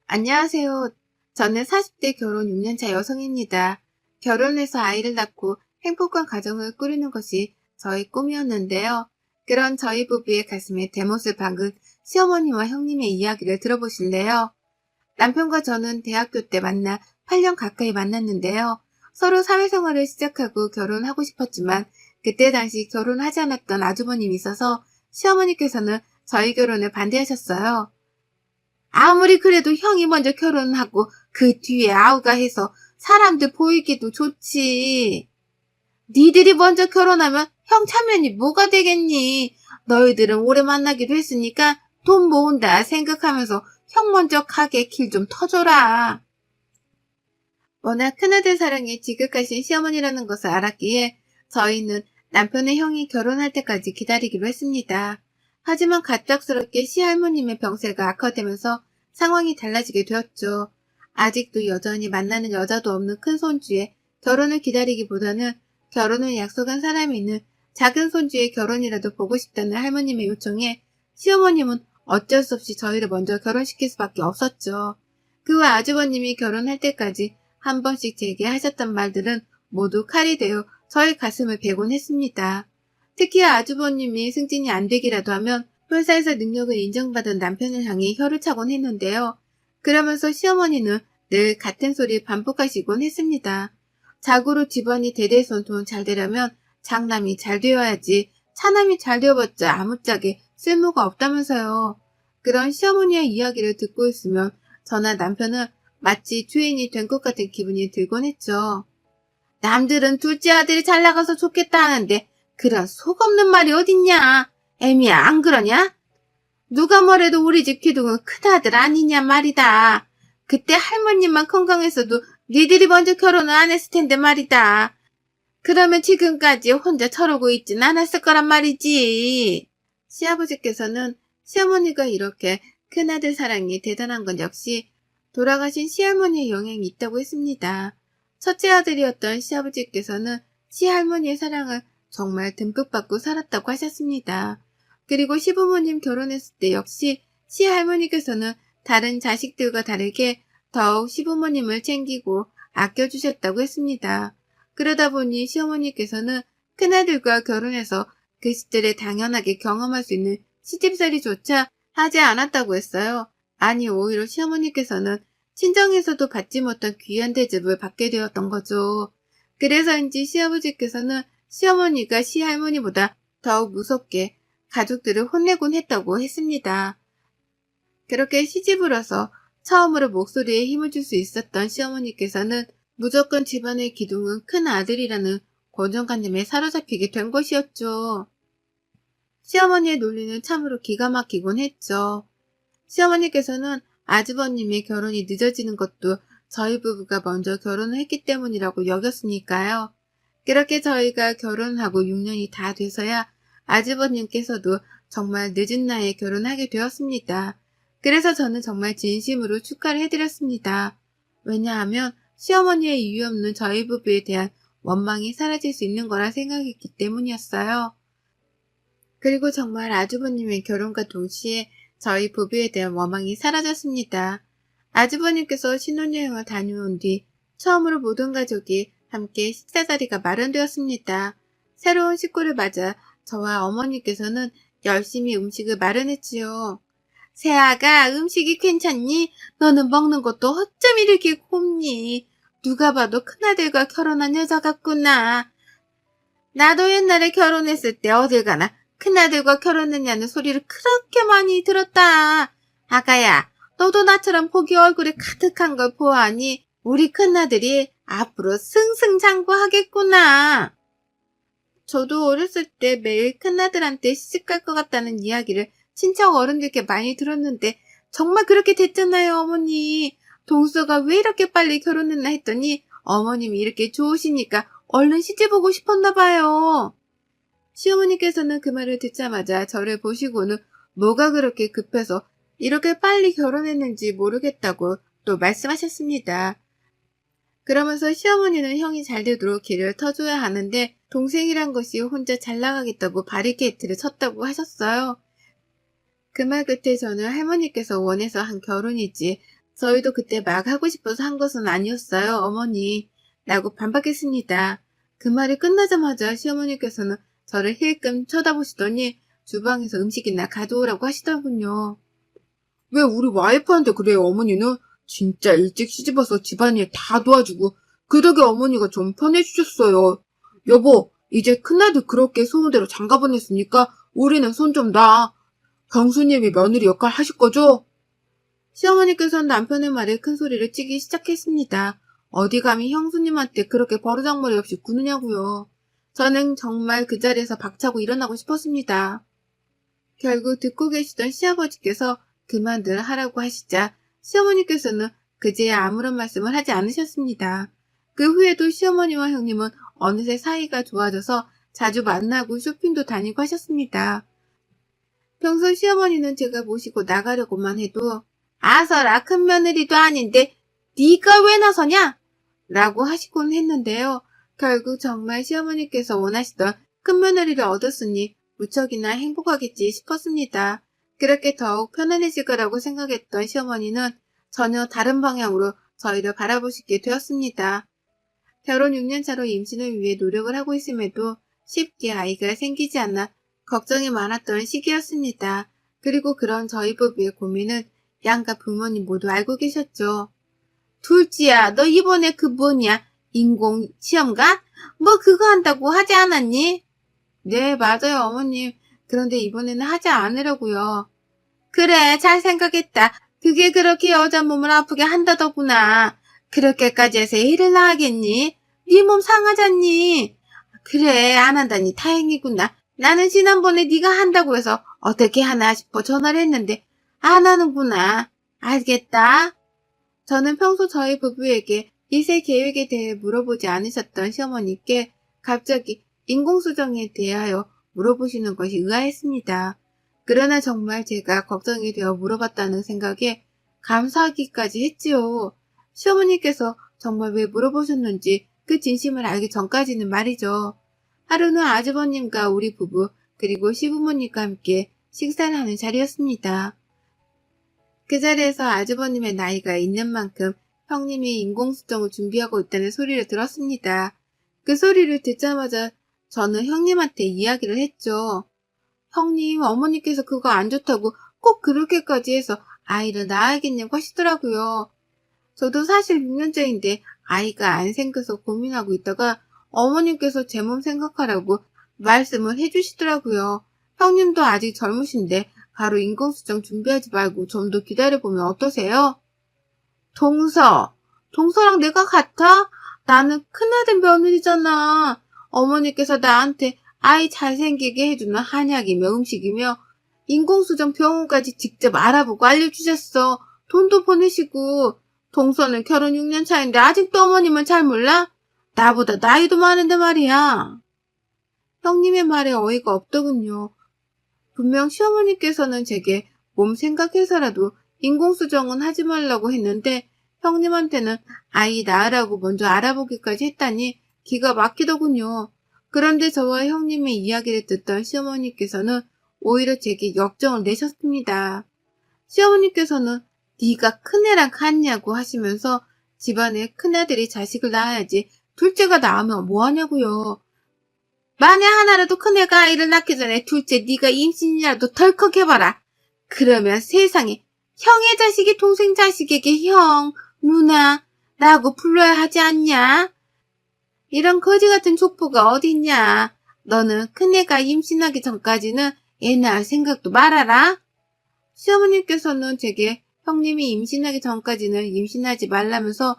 안녕하세요. 저는 40대 결혼 6년차 여성입니다. 결혼해서 아이를 낳고 행복한 가정을 꾸리는 것이 저의 꿈이었는데요. 그런 저희 부부의 가슴에 대못을 박은 시어머니와 형님의 이야기를 들어보실래요? 남편과 저는 대학교 때 만나 8년 가까이 만났는데요. 서로 사회생활을 시작하고 결혼하고 싶었지만 그때 당시 결혼하지 않았던 아주버님이 있어서 시어머니께서는 저희 결혼을 반대하셨어요. 아무리 그래도 형이 먼저 결혼하고 그 뒤에 아우가 해서 사람들 보이기도 좋지. 니들이 먼저 결혼하면 형 차면이 뭐가 되겠니? 너희들은 오래 만나기로 했으니까 돈 모은다 생각하면서 형 먼저 가게 길 좀 터줘라. 워낙 큰아들 사랑에 지극하신 시어머니라는 것을 알았기에 저희는 남편의 형이 결혼할 때까지 기다리기로 했습니다. 하지만 갑작스럽게 시할머님의 병세가 악화되면서 상황이 달라지게 되었죠. 아직도 여전히 만나는 여자도 없는 큰 손주의 결혼을 기다리기보다는 결혼을 약속한 사람이 있는 작은 손주의 결혼이라도 보고 싶다는 할머님의 요청에 시어머님은 어쩔 수 없이 저희를 먼저 결혼시킬 수밖에 없었죠. 그 후 아주버님이 결혼할 때까지 한 번씩 제게 하셨던 말들은 모두 칼이 되어 저의 가슴을 베곤 했습니다. 특히 아주버님이 승진이 안 되기라도 하면 회사에서 능력을 인정받은 남편을 향해 혀를 차곤 했는데요. 그러면서 시어머니는 늘 같은 소리 반복하시곤 했습니다. 자고로 집안이 대대손손 잘 되려면 장남이 잘 되어야지 차남이 잘 되어봤자 아무짝에 쓸모가 없다면서요. 그런 시어머니의 이야기를 듣고 있으면 저나 남편은 마치 주인이 된 것 같은 기분이 들곤 했죠. 남들은 둘째 아들이 잘 나가서 좋겠다 하는데 그런 속 없는 말이 어딨냐? 애미야, 안 그러냐? 누가 뭐래도 우리 집 기둥은 큰아들 아니냐 말이다. 그때 할머님만 건강했어도 니들이 먼저 결혼을 안 했을 텐데 말이다. 그러면 지금까지 혼자 저러고 있진 않았을 거란 말이지. 시아버지께서는 시어머니가 이렇게 큰아들 사랑이 대단한 건 역시 돌아가신 시할머니의 영향이 있다고 했습니다. 첫째 아들이었던 시아버지께서는 시할머니의 사랑을 정말 듬뿍 받고 살았다고 하셨습니다. 그리고 시부모님 결혼했을 때 역시 시할머니께서는 다른 자식들과 다르게 더욱 시부모님을 챙기고 아껴주셨다고 했습니다. 그러다 보니 시어머니께서는 큰아들과 결혼해서 그 시절에 당연하게 경험할 수 있는 시집살이조차 하지 않았다고 했어요. 아니 오히려 시어머니께서는 친정에서도 받지 못한 귀한 대접을 받게 되었던 거죠. 그래서인지 시아버지께서는 시어머니가 시할머니보다 더욱 무섭게 가족들을 혼내곤 했다고 했습니다. 그렇게 시집을 와서 처음으로 목소리에 힘을 줄 수 있었던 시어머니께서는 무조건 집안의 기둥은 큰 아들이라는 고정관념에 사로잡히게 된 것이었죠. 시어머니의 논리는 참으로 기가 막히곤 했죠. 시어머니께서는 아주버님의 결혼이 늦어지는 것도 저희 부부가 먼저 결혼을 했기 때문이라고 여겼으니까요. 그렇게 저희가 결혼하고 6년이 다 돼서야 아주버님께서도 정말 늦은 나이에 결혼하게 되었습니다. 그래서 저는 정말 진심으로 축하를 해드렸습니다. 왜냐하면 시어머니의 이유 없는 저희 부부에 대한 원망이 사라질 수 있는 거라 생각했기 때문이었어요. 그리고 정말 아주버님의 결혼과 동시에 저희 부부에 대한 원망이 사라졌습니다. 아주버님께서 신혼여행을 다녀온 뒤 처음으로 모든 가족이 함께 식사 자리가 마련되었습니다. 새로운 식구를 맞아 저와 어머니께서는 열심히 음식을 마련했지요. 새아가 음식이 괜찮니? 너는 먹는 것도 어쩜 이렇게 곱니? 누가 봐도 큰아들과 결혼한 여자 같구나. 나도 옛날에 결혼했을 때 어딜 가나 큰아들과 결혼했냐는 소리를 그렇게 많이 들었다. 아가야, 너도 나처럼 복이 얼굴에 가득한 걸 보아하니 우리 큰아들이 앞으로 승승장구하겠구나. 저도 어렸을 때 매일 큰아들한테 시집갈 것 같다는 이야기를 친척 어른들께 많이 들었는데 정말 그렇게 됐잖아요, 어머니. 동서가 왜 이렇게 빨리 결혼했나 했더니 어머님이 이렇게 좋으시니까 얼른 시집오고 싶었나 봐요. 시어머니께서는 그 말을 듣자마자 저를 보시고는 뭐가 그렇게 급해서 이렇게 빨리 결혼했는지 모르겠다고 또 말씀하셨습니다. 그러면서 시어머니는 형이 잘 되도록 길을 터줘야 하는데 동생이란 것이 혼자 잘 나가겠다고 바리케이트를 쳤다고 하셨어요. 그 말 끝에 저는 할머니께서 원해서 한 결혼이지 저희도 그때 막 하고 싶어서 한 것은 아니었어요, 어머니. 라고 반박했습니다. 그 말이 끝나자마자 시어머니께서는 저를 힐끔 쳐다보시더니 주방에서 음식이나 가져오라고 하시더군요. 왜 우리 와이프한테 그래요, 어머니는? 진짜 일찍 시집와서 집안일 다 도와주고 그 덕에 어머니가 좀 편해지셨어요. 여보, 이제 큰아들 그렇게 소문대로 장가 보냈으니까 우리는 손 좀 놔. 형수님이 며느리 역할 하실 거죠? 시어머니께서는 남편의 말에 큰 소리를 치기 시작했습니다. 어디 감히 형수님한테 그렇게 버르장머리 없이 구느냐고요. 저는 정말 그 자리에서 박차고 일어나고 싶었습니다. 결국 듣고 계시던 시아버지께서 그만들 하라고 하시자 시어머니께서는 그제야 아무런 말씀을 하지 않으셨습니다. 그 후에도 시어머니와 형님은 어느새 사이가 좋아져서 자주 만나고 쇼핑도 다니고 하셨습니다. 평소 시어머니는 제가 모시고 나가려고만 해도 아서라 큰 며느리도 아닌데 네가 왜 나서냐? 라고 하시곤 했는데요. 결국 정말 시어머니께서 원하시던 큰 며느리를 얻었으니 무척이나 행복하겠지 싶었습니다. 그렇게 더욱 편안해질 거라고 생각했던 시어머니는 전혀 다른 방향으로 저희를 바라보시게 되었습니다. 결혼 6년 차로 임신을 위해 노력을 하고 있음에도 쉽게 아이가 생기지 않아 걱정이 많았던 시기였습니다. 그리고 그런 저희 부부의 고민은 양가 부모님 모두 알고 계셨죠. 둘째야, 너 이번에 그 뭐냐? 인공 시험관? 뭐 그거 한다고 하지 않았니? 네, 맞아요, 어머님. 그런데 이번에는 하지 않으려고요. 그래, 잘 생각했다. 그게 그렇게 여자 몸을 아프게 한다더구나. 그렇게까지 해서 일을 나가겠니? 네 몸 상하잖니? 그래, 안 한다니 다행이구나. 나는 지난번에 네가 한다고 해서 어떻게 하나 싶어 전화를 했는데 안 하는구나. 알겠다. 저는 평소 저희 부부에게 이세 계획에 대해 물어보지 않으셨던 시어머니께 갑자기 인공수정에 대하여 물어보시는 것이 의아했습니다. 그러나 정말 제가 걱정이 되어 물어봤다는 생각에 감사하기까지 했지요. 시어머니께서 정말 왜 물어보셨는지 그 진심을 알기 전까지는 말이죠. 하루는 아주버님과 우리 부부 그리고 시부모님과 함께 식사를 하는 자리였습니다. 그 자리에서 아주버님의 나이가 있는 만큼 형님이 인공수정을 준비하고 있다는 소리를 들었습니다. 그 소리를 듣자마자 저는 형님한테 이야기를 했죠. 형님, 어머니께서 그거 안 좋다고 꼭 그렇게까지 해서 아이를 낳아야겠냐고 하시더라고요. 저도 사실 6년째인데 아이가 안 생겨서 고민하고 있다가 어머님께서 제 몸 생각하라고 말씀을 해주시더라고요. 형님도 아직 젊으신데 바로 인공수정 준비하지 말고 좀 더 기다려보면 어떠세요? 동서랑 내가 같아? 나는 큰아들 며느리잖아. 어머니께서 나한테 아이 잘생기게 해주는 한약이며 음식이며 인공수정 병원까지 직접 알아보고 알려주셨어. 돈도 보내시고. 동서는 결혼 6년 차인데 아직도 어머님은 잘 몰라? 나보다 나이도 많은데 말이야. 형님의 말에 어이가 없더군요. 분명 시어머니께서는 제게 몸 생각해서라도 인공수정은 하지 말라고 했는데 형님한테는 아이 낳으라고 먼저 알아보기까지 했다니 기가 막히더군요. 그런데 저와 형님의 이야기를 듣던 시어머니께서는 오히려 제게 역정을 내셨습니다. 시어머니께서는 네가 큰애랑 같냐고 하시면서 집안에 큰아들이 자식을 낳아야지 둘째가 낳으면 뭐하냐고요. 만에 하나라도 큰애가 아이를 낳기 전에 둘째 네가 임신이라도 덜컥 해봐라. 그러면 세상에 형의 자식이 동생 자식에게 형, 누나 라고 불러야 하지 않냐? 이런 거지 같은 족보가 어딨냐? 너는 큰애가 임신하기 전까지는 애 낳을 생각도 말아라. 시어머니께서는 제게 형님이 임신하기 전까지는 임신하지 말라면서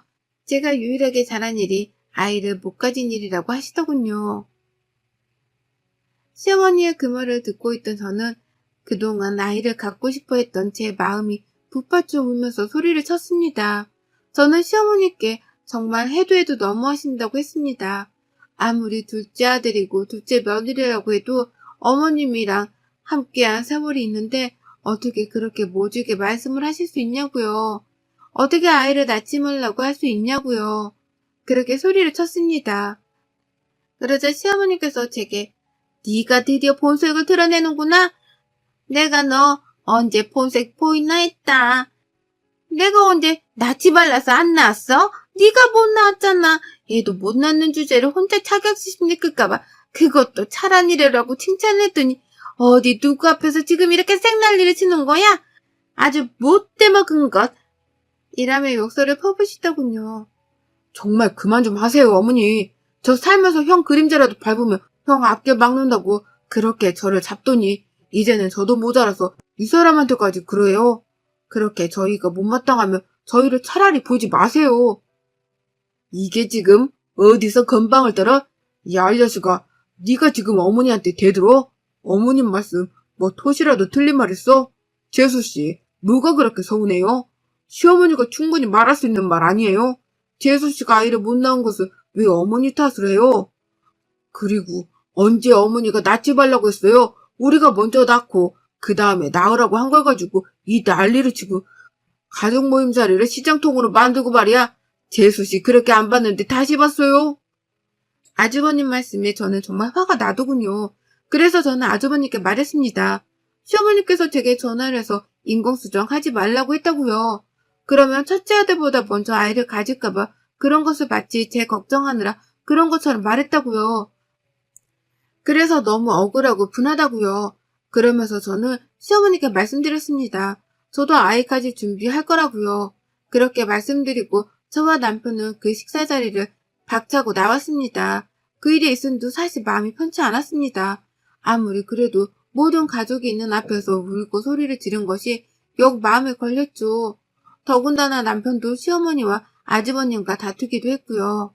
제가 유일하게 잘한 일이 아이를 못 가진 일이라고 하시더군요. 시어머니의 그 말을 듣고 있던 저는 그동안 아이를 갖고 싶어 했던 제 마음이 북받쳐 울면서 소리를 쳤습니다. 저는 시어머니께 정말 해도 너무하신다고 했습니다. 아무리 둘째 아들이고 둘째 며느리라고 해도 어머님이랑 함께한 세월이 있는데 어떻게 그렇게 모질게 말씀을 하실 수 있냐고요. 어떻게 아이를 낳지 말라고 할 수 있냐고요. 그렇게 소리를 쳤습니다. 그러자 시어머니께서 제게 네가 드디어 본색을 드러내는구나. 내가 너 언제 본색 보이나 했다. 내가 언제 낯이 발라서 안 나왔어? 네가 못 나왔잖아. 얘도 못 낳는 주제를 혼자 자격지심 느낄까봐 그것도 잘한 일이라고 칭찬했더니 어디 누구 앞에서 지금 이렇게 생난리를 치는 거야? 아주 못돼 먹은 것. 이라며 욕설을 퍼부시더군요. 정말 그만 좀 하세요, 어머니. 저 살면서 형 그림자라도 밟으면 형 앞길 막는다고 그렇게 저를 잡더니 이제는 저도 모자라서 이 사람한테까지 그래요. 그렇게 저희가 못마땅하면 저희를 차라리 보지 마세요. 이게 지금 어디서 건방을 떨어? 야, 이 자식아, 네가 지금 어머니한테 대들어? 어머님 말씀 뭐 토시라도 틀린 말 있어? 재수씨, 뭐가 그렇게 서운해요? 시어머니가 충분히 말할 수 있는 말 아니에요? 재수씨가 아이를 못 낳은 것을 왜 어머니 탓을 해요? 그리고 언제 어머니가 낳지 말라고 했어요? 우리가 먼저 낳고 그 다음에 낳으라고 한 걸 가지고 이 난리를 치고 가족 모임 자리를 시장통으로 만들고 말이야. 재수씨 그렇게 안 봤는데 다시 봤어요? 아주버님 말씀에 저는 정말 화가 나더군요. 그래서 저는 아주버님께 말했습니다. 시어머니께서 제게 전화를 해서 인공수정 하지 말라고 했다고요. 그러면 첫째 아들보다 먼저 아이를 가질까봐 그런 것을 마치 제 걱정하느라 그런 것처럼 말했다고요. 그래서 너무 억울하고 분하다고요. 그러면서 저는 시어머니께 말씀드렸습니다. 저도 아이 가질 준비할 거라고요. 그렇게 말씀드리고 저와 남편은 그 식사 자리를 박차고 나왔습니다. 그 일이 있은도 사실 마음이 편치 않았습니다. 아무리 그래도 모든 가족이 있는 앞에서 울고 소리를 지른 것이 역 마음에 걸렸죠. 더군다나 남편도 시어머니와 아주버님과 다투기도 했고요.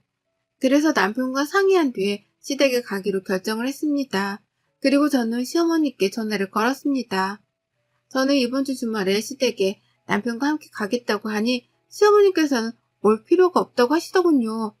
그래서 남편과 상의한 뒤에 시댁에 가기로 결정을 했습니다. 그리고 저는 시어머니께 전화를 걸었습니다. 저는 이번 주 주말에 시댁에 남편과 함께 가겠다고 하니 시어머니께서는 올 필요가 없다고 하시더군요.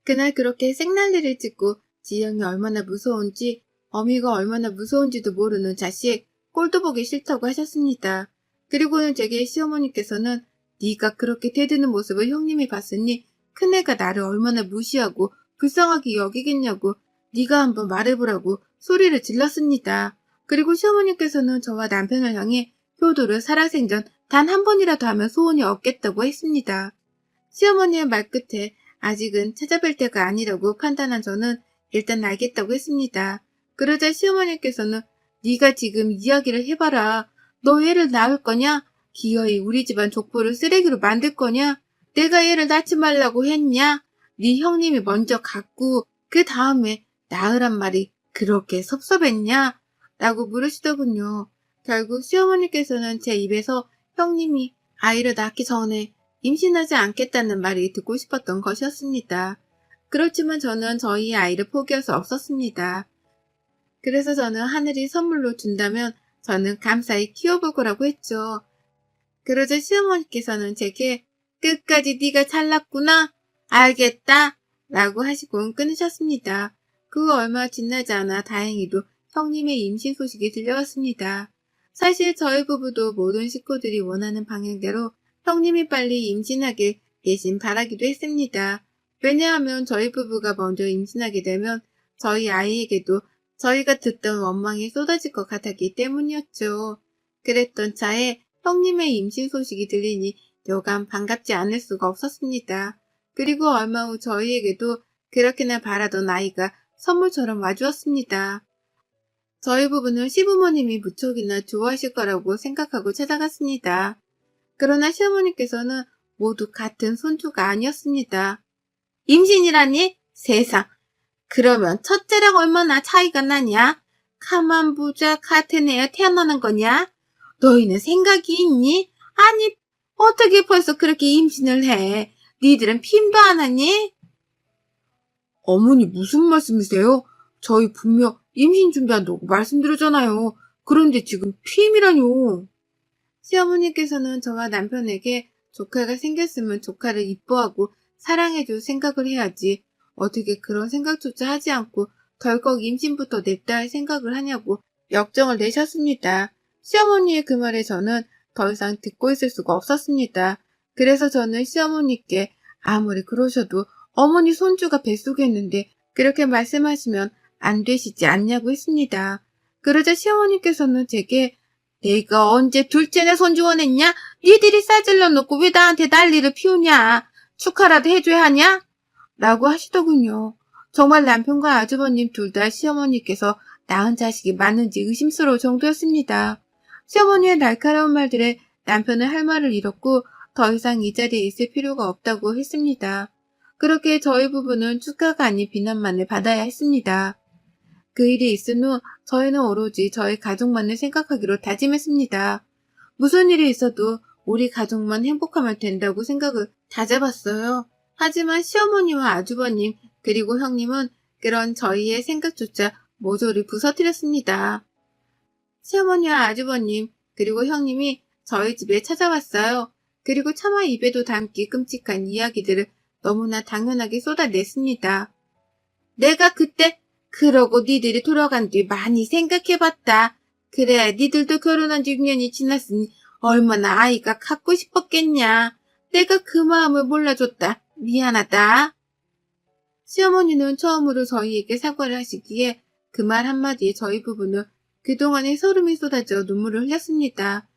그날 그렇게 생난리를 찍고 지영이 얼마나 무서운지 어미가 얼마나 무서운지도 모르는 자식 꼴도 보기 싫다고 하셨습니다. 그리고는 제게 시어머니께서는 네가 그렇게 대드는 모습을 형님이 봤으니 큰애가 나를 얼마나 무시하고 불쌍하게 여기겠냐고 네가 한번 말해보라고 소리를 질렀습니다. 그리고 시어머니께서는 저와 남편을 향해 효도를 살아생전 단 한 번이라도 하면 소원이 없겠다고 했습니다. 시어머니의 말끝에 아직은 찾아뵐 때가 아니라고 판단한 저는 일단 알겠다고 했습니다. 그러자 시어머니께서는 네가 지금 이야기를 해봐라. 너 애를 낳을 거냐? 기어이 우리 집안 족보를 쓰레기로 만들 거냐? 내가 애를 낳지 말라고 했냐? 네 형님이 먼저 갖고 그 다음에 낳으란 말이 그렇게 섭섭했냐? 라고 물으시더군요. 결국 시어머니께서는 제 입에서 형님이 아이를 낳기 전에 임신하지 않겠다는 말이 듣고 싶었던 것이었습니다. 그렇지만 저는 저희 아이를 포기할 수 없었습니다. 그래서 저는 하늘이 선물로 준다면 저는 감사히 키워볼 거라고 했죠. 그러자 시어머니께서는 제게 끝까지 네가 잘났구나. 알겠다. 라고 하시고 끊으셨습니다. 그 얼마 지나지 않아 다행히도 형님의 임신 소식이 들려왔습니다. 사실 저희 부부도 모든 식구들이 원하는 방향대로 형님이 빨리 임신하길 대신 바라기도 했습니다. 왜냐하면 저희 부부가 먼저 임신하게 되면 저희 아이에게도 저희가 듣던 원망이 쏟아질 것 같았기 때문이었죠. 그랬던 차에 형님의 임신 소식이 들리니 여간 반갑지 않을 수가 없었습니다. 그리고 얼마 후 저희에게도 그렇게나 바라던 아이가 선물처럼 와주었습니다. 저희 부부는 시부모님이 무척이나 좋아하실 거라고 생각하고 찾아갔습니다. 그러나 시어머니께서는 모두 같은 손주가 아니었습니다. 임신이라니? 세상. 그러면 첫째랑 얼마나 차이가 나냐? 가만 보자 같은 애가 태어나는 거냐? 너희는 생각이 있니? 아니, 어떻게 벌써 그렇게 임신을 해? 니들은 핌도 안 하니? 어머니 무슨 말씀이세요? 저희 분명 임신 준비한다고 말씀드렸잖아요. 그런데 지금 쉼이라뇨. 시어머니께서는 저와 남편에게 조카가 생겼으면 조카를 이뻐하고 사랑해줄 생각을 해야지 어떻게 그런 생각조차 하지 않고 덜컥 임신부터 냈다 할 생각을 하냐고 역정을 내셨습니다. 시어머니의 그 말에 저는 더 이상 듣고 있을 수가 없었습니다. 그래서 저는 시어머니께 아무리 그러셔도 어머니 손주가 뱃속에 있는데 그렇게 말씀하시면 안 되시지 않냐고 했습니다. 그러자 시어머니께서는 제게 내가 언제 둘째나 손주 원했냐? 니들이 싸질러 놓고 왜 나한테 난리를 피우냐? 축하라도 해줘야 하냐? 라고 하시더군요. 정말 남편과 아주버님 둘 다 시어머니께서 낳은 자식이 맞는지 의심스러울 정도였습니다. 시어머니의 날카로운 말들에 남편은 할 말을 잃었고 더 이상 이 자리에 있을 필요가 없다고 했습니다. 그렇게 저희 부부는 축하가 아닌 비난만을 받아야 했습니다. 그 일이 있은 후 저희는 오로지 저희 가족만을 생각하기로 다짐했습니다. 무슨 일이 있어도 우리 가족만 행복하면 된다고 생각을 다잡았어요. 하지만 시어머니와 아주버님 그리고 형님은 그런 저희의 생각조차 모조리 부서뜨렸습니다. 시어머니와 아주버님 그리고 형님이 저희 집에 찾아왔어요. 그리고 차마 입에도 담기 끔찍한 이야기들을 너무나 당연하게 쏟아냈습니다. 내가 그때 그러고 니들이 돌아간 뒤 많이 생각해봤다. 그래 니들도 결혼한 지 6년이 지났으니 얼마나 아이가 갖고 싶었겠냐. 내가 그 마음을 몰라줬다. 미안하다. 시어머니는 처음으로 저희에게 사과를 하시기에 그 말 한마디에 저희 부부는 그동안의 서름이 쏟아져 눈물을 흘렸습니다.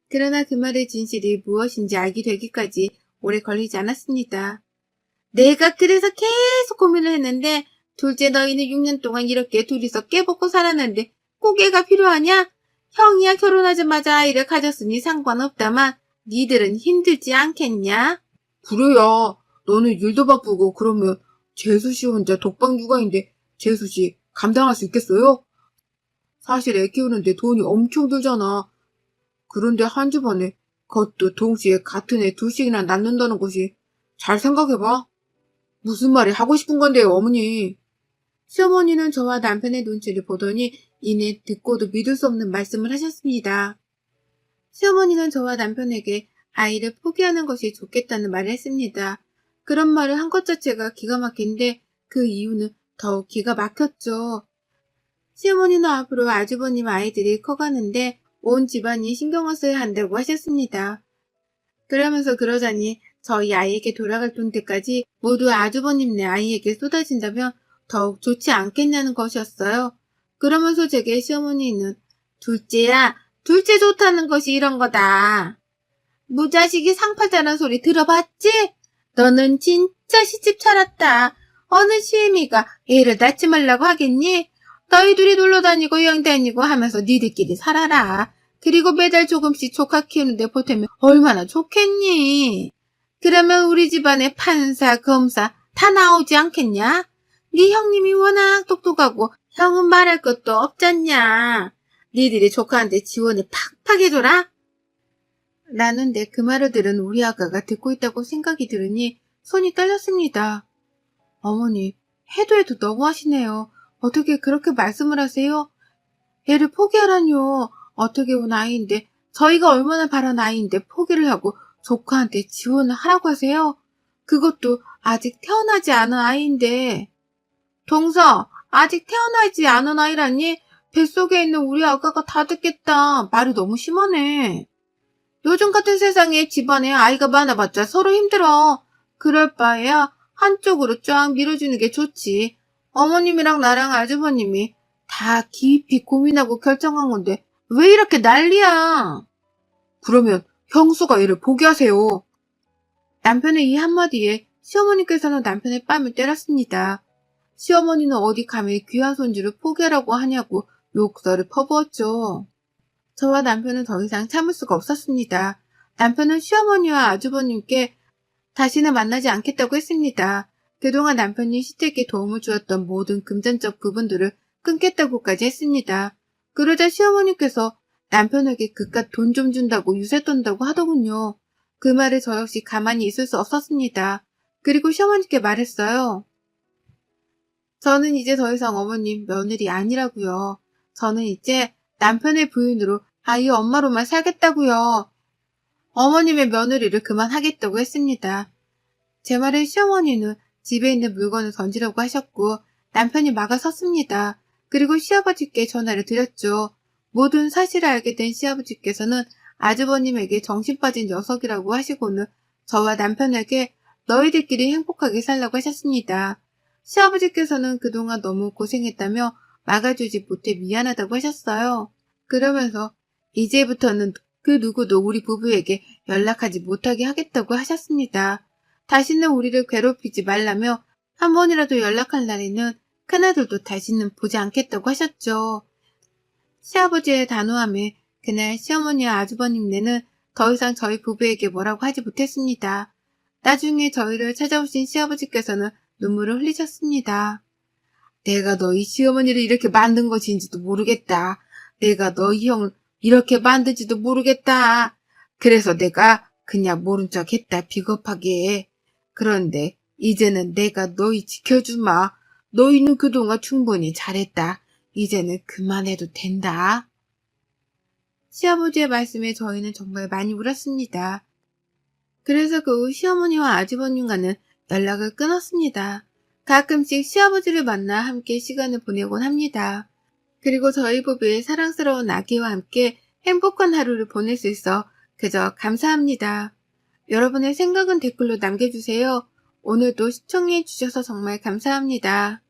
그러나 그 말의 진실이 무엇인지 알게 되기까지 오래 걸리지 않았습니다. 내가 그래서 계속 고민을 했는데 둘째 너희는 6년 동안 이렇게 둘이서 깨벗고 살았는데 꼭 애가 필요하냐? 형이야 결혼하자마자 아이를 가졌으니 상관없다만 니들은 힘들지 않겠냐? 그래야 너는 일도 바쁘고 그러면 재수씨 혼자 독방 육아인데 재수씨 감당할 수 있겠어요? 사실 애 키우는데 돈이 엄청 들잖아. 그런데 한 집안에 그것도 동시에 같은 애 둘씩이나 낳는다는 것이 잘 생각해봐. 무슨 말이 하고 싶은 건데요, 어머니? 시어머니는 저와 남편의 눈치를 보더니 이내 듣고도 믿을 수 없는 말씀을 하셨습니다. 시어머니는 저와 남편에게 아이를 포기하는 것이 좋겠다는 말을 했습니다. 그런 말을 한 것 자체가 기가 막힌데 그 이유는 더욱 기가 막혔죠. 시어머니는 앞으로 아주버님 아이들이 커가는데 온 집안이 신경을 써야 한다고 하셨습니다. 그러면서 그러자니 저희 아이에게 돌아갈 돈 때까지 모두 아주버님네 아이에게 쏟아진다면 더욱 좋지 않겠냐는 것이었어요. 그러면서 제게 시어머니는 둘째야, 둘째 좋다는 것이 이런 거다. 무자식이 상팔자란 소리 들어봤지? 너는 진짜 시집 차렸다. 어느 시애미가 애를 낳지 말라고 하겠니? 너희 둘이 놀러 다니고 여행 다니고 하면서 니들끼리 살아라. 그리고 매달 조금씩 조카 키우는데 보태면 얼마나 좋겠니? 그러면 우리 집안에 판사, 검사 다 나오지 않겠냐? 네 형님이 워낙 똑똑하고 형은 말할 것도 없잖냐. 니들이 조카한테 지원을 팍팍 해줘라. 라는데 그 말을 들은 우리 아가가 듣고 있다고 생각이 들으니 손이 떨렸습니다. 어머니, 해도 너무하시네요. 어떻게 그렇게 말씀을 하세요? 애를 포기하라뇨. 어떻게 온 아이인데 저희가 얼마나 바란 아이인데 포기를 하고 조카한테 지원을 하라고 하세요? 그것도 아직 태어나지 않은 아이인데. 동서, 아직 태어나지 않은 아이라니? 뱃속에 있는 우리 아가가 다 듣겠다. 말이 너무 심하네. 요즘 같은 세상에 집안에 아이가 많아봤자 서로 힘들어. 그럴 바에야 한쪽으로 쫙 밀어주는 게 좋지. 어머님이랑 나랑 아주버님이 다 깊이 고민하고 결정한 건데 왜 이렇게 난리야? 그러면 형수가 애를 포기하세요. 남편의 이 한마디에 시어머니께서는 남편의 뺨을 때렸습니다. 시어머니는 어디 감히 귀한 손주를 포기하라고 하냐고 욕설을 퍼부었죠. 저와 남편은 더 이상 참을 수가 없었습니다. 남편은 시어머니와 아주버님께 다시는 만나지 않겠다고 했습니다. 그동안 남편이 시댁에 도움을 주었던 모든 금전적 부분들을 끊겠다고까지 했습니다. 그러자 시어머니께서 남편에게 그깟 돈 좀 준다고 유세 떤다고 하더군요. 그 말에 저 역시 가만히 있을 수 없었습니다. 그리고 시어머니께 말했어요. 저는 이제 더 이상 어머님 며느리 아니라고요. 저는 이제 남편의 부인으로 아이 엄마로만 살겠다고요. 어머님의 며느리를 그만하겠다고 했습니다. 제 말에 시어머니는 집에 있는 물건을 던지려고 하셨고 남편이 막아섰습니다. 그리고 시아버지께 전화를 드렸죠. 모든 사실을 알게 된 시아버지께서는 아주버님에게 정신 빠진 녀석이라고 하시고는 저와 남편에게 너희들끼리 행복하게 살라고 하셨습니다. 시아버지께서는 그동안 너무 고생했다며 막아주지 못해 미안하다고 하셨어요. 그러면서 이제부터는 그 누구도 우리 부부에게 연락하지 못하게 하겠다고 하셨습니다. 다시는 우리를 괴롭히지 말라며 한 번이라도 연락할 날에는 큰아들도 다시는 보지 않겠다고 하셨죠. 시아버지의 단호함에 그날 시어머니와 아주버님네는 더 이상 저희 부부에게 뭐라고 하지 못했습니다. 나중에 저희를 찾아오신 시아버지께서는 눈물을 흘리셨습니다. 내가 너희 시어머니를 이렇게 만든 것인지도 모르겠다. 내가 너희 형을 이렇게 만든지도 모르겠다. 그래서 내가 그냥 모른 척 했다, 비겁하게. 그런데 이제는 내가 너희 지켜주마. 너희는 그동안 충분히 잘했다. 이제는 그만해도 된다. 시아버지의 말씀에 저희는 정말 많이 울었습니다. 그래서 그 후 시어머니와 아주버님과는 연락을 끊었습니다. 가끔씩 시아버지를 만나 함께 시간을 보내곤 합니다. 그리고 저희 부부의 사랑스러운 아기와 함께 행복한 하루를 보낼 수 있어 그저 감사합니다. 여러분의 생각은 댓글로 남겨주세요. 오늘도 시청해주셔서 정말 감사합니다.